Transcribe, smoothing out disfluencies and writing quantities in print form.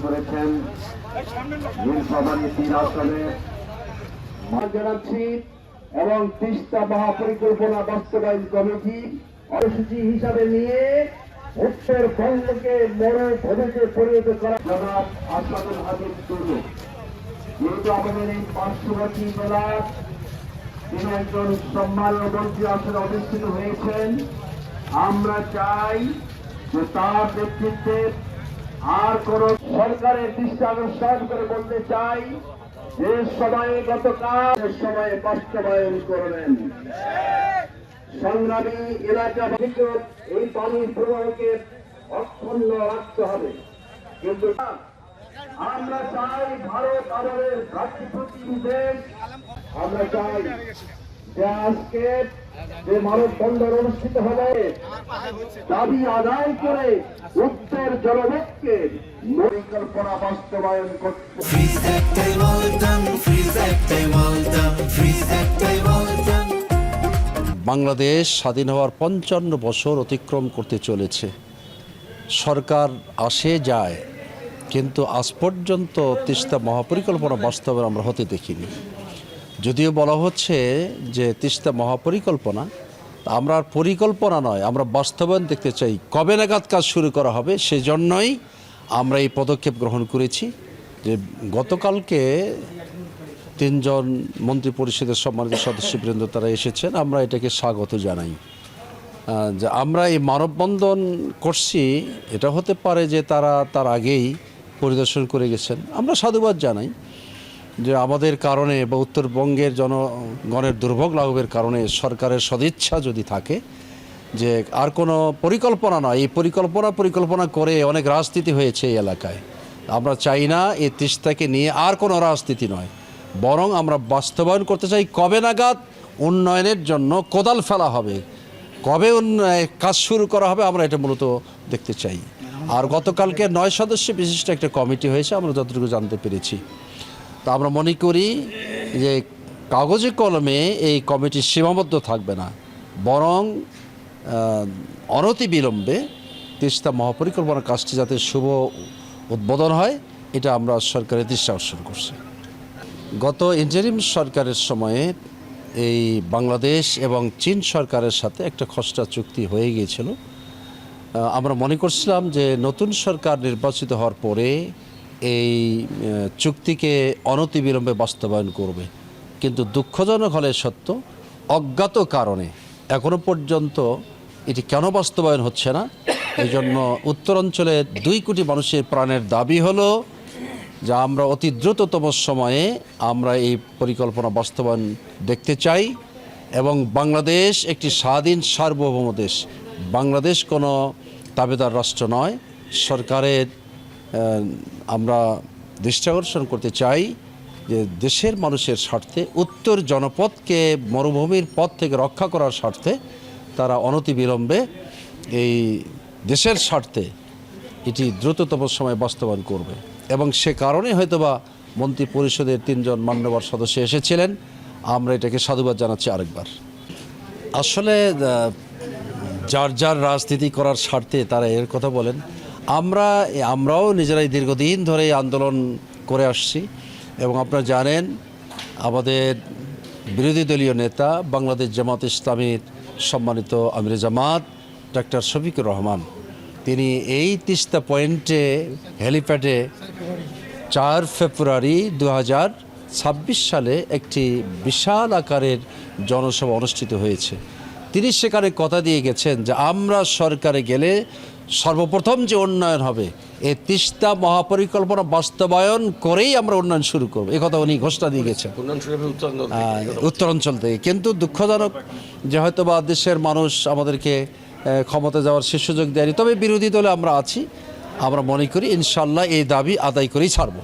করেছেন জানাচ্ছি এবং তিস্তা মহাপরিকল্পনা বাস্তবায়ন কমিটি কর্মসূচি হিসাবে নিয়ে উত্তরবঙ্গকে মরুভূমিতে পরিণত করা জনাব আসাদুল হাবিব টুডু। যেহেতু আমাদের এই পার্শ্ববর্তী জেলার তিনি একজন সম্মানীয় মন্ত্রী আসলে অধিষ্ঠিত হয়েছেন, আমরা চাই যে তার নেতৃত্বে আর কোন সরকারের দৃষ্টি আকর্ষণ করে বলতে চাই যে সময়ে গতকাল সময়ে বাস্তবায়ন করবেন। সংগ্রামী এলাকা এই পানির প্রবাহকে অক্ষুণ্ণ রাখতে হবে, কিন্তু আমরা চাই ভারত আমাদের ভ্রাতৃপ্রতিম দেশ। আমরা চাই যে আজকে যে মানববন্ধন অনুষ্ঠিত হবে দাবি আদায় করে উত্তর জনপথকে পরিকল্পনা বাস্তবায়ন করতে। বাংলাদেশ স্বাধীন হওয়ার ৫৫ বছর অতিক্রম করতে চলেছে। সরকার আসে যায়, কিন্তু আজ পর্যন্ত তিস্তা মহাপরিকল্পনা বাস্তবায়ন আমরা হতে দেখিনি। যদিও বলা হচ্ছে যে তিস্তা মহাপরিকল্পনা, আমরা আর পরিকল্পনা নয়, আমরা বাস্তবায়ন দেখতে চাই। কবে নাগাদ কাজ শুরু করা হবে সেজন্যই আমরা এই পদক্ষেপ গ্রহণ করেছি। যে গতকালকে ৩ জন মন্ত্রী পরিষদের সম্মানিত সদস্যবৃন্দ তারা এসেছেন, আমরা এটাকে স্বাগত জানাই। যে আমরা এই মানববন্ধন করছি, এটা হতে পারে যে তারা তার আগেই পরিদর্শন করে গেছেন। আমরা সাধুবাদ জানাই যে আমাদের কারণে বা উত্তরবঙ্গের জনগণের দুর্ভোগ লাঘবের কারণে সরকারের সদিচ্ছা যদি থাকে যে আর কোনো পরিকল্পনা নয়, এই পরিকল্পনা করে অনেক রাজনীতি হয়েছে এই এলাকায়। আমরা চাই না এই তিস্তাকে নিয়ে আর কোনো রাজনীতি নয়, বরং আমরা বাস্তবায়ন করতে চাই। কবে নাগাদ উন্নয়নের জন্য কোদাল ফেলা হবে, কবে কাজ শুরু করা হবে, আমরা এটা মূলত দেখতে চাই। আর গতকালকে 9 সদস্য বিশিষ্ট একটা কমিটি হয়েছে, আমরা যতটুকু জানতে পেরেছি। তা আমরা মনে করি যে কাগজে কলমে এই কমিটি সীমাবদ্ধ থাকবে না, বরং অনতিবিলম্বে তিস্তা মহাপরিকল্পনার কাজটি যাতে শুভ উদ্বোধন হয়, এটা আমরা সরকারের দৃষ্টি আকর্ষণ করছি। গত ইন্টারিম সরকারের সময়ে এই বাংলাদেশ এবং চীন সরকারের সাথে একটা খসড়া চুক্তি হয়ে গিয়েছিল। আমরা মনে করছিলাম যে নতুন সরকার নির্বাচিত হওয়ার পরে এই চুক্তিকে অনতিবিলম্বে বাস্তবায়ন করবে, কিন্তু দুঃখজনক হলে সত্য, অজ্ঞাত কারণে এখনো পর্যন্ত এটি কেন বাস্তবায়ন হচ্ছে না। এই জন্য উত্তরাঞ্চলের 2 কোটি মানুষের প্রাণের দাবি হলো যে আমরা অতি দ্রুততম সময়ে আমরা এই পরিকল্পনা বাস্তবায়ন দেখতে চাই। এবং বাংলাদেশ একটি স্বাধীন সার্বভৌম দেশ, বাংলাদেশ কোনো দাবেদার রাষ্ট্র নয়। সরকারের আমরা দৃষ্টি আকর্ষণ করতে চাই যে দেশের মানুষের স্বার্থে, উত্তর জনপদকে মরুভূমির পথ থেকে রক্ষা করার স্বার্থে তারা অনতিবিলম্বে এই দেশের স্বার্থে এটি দ্রুততম সময়ে বাস্তবায়ন করবে। এবং সে কারণে হয়তোবা মন্ত্রী পরিষদের 3 জন মান্যবর সদস্য এসেছিলেন। আমরা এটাকে সাধুবাদ জানাচ্ছি আরেকবার। আসলে যার যার রাজনীতি করার স্বার্থে তারা এর কথা বলেন। আমরাও নিজেরাই দীর্ঘদিন ধরে আন্দোলন করে আসছি, এবং আপনারা জানেন আমাদের বিরোধী দলীয় নেতা বাংলাদেশ জামাত ইসলামীর সম্মানিত আমিরে জামাত ডাক্তার শফিকুর রহমান, তিনি এই তিস্তা পয়েন্টে হেলিপ্যাডে 4 ফেব্রুয়ারি 2026 সালে একটি বিশাল আকারের জনসভা অনুষ্ঠিত হয়েছে। তিনি সেখানে কথা দিয়ে গেছেন যে আমরা সরকারে গেলে সর্বপ্রথম যে উন্নয়ন হবে এই তিস্তা মহাপরিকল্পনা বাস্তবায়ন করেই আমরা উন্নয়ন শুরু করব, এই কথা উনি ঘোষণা দিয়ে গেছেন উত্তরাঞ্চল থেকে। কিন্তু দুঃখজনক যে হয়তো বা দেশের মানুষ আমাদেরকে ক্ষমতা যাওয়ার সে সুযোগ দেয়নি। তবে বিরোধী দলে আমরা আছি, আমরা মনে করি ইনশাল্লাহ এই দাবি আদায় করেই ছাড়ব।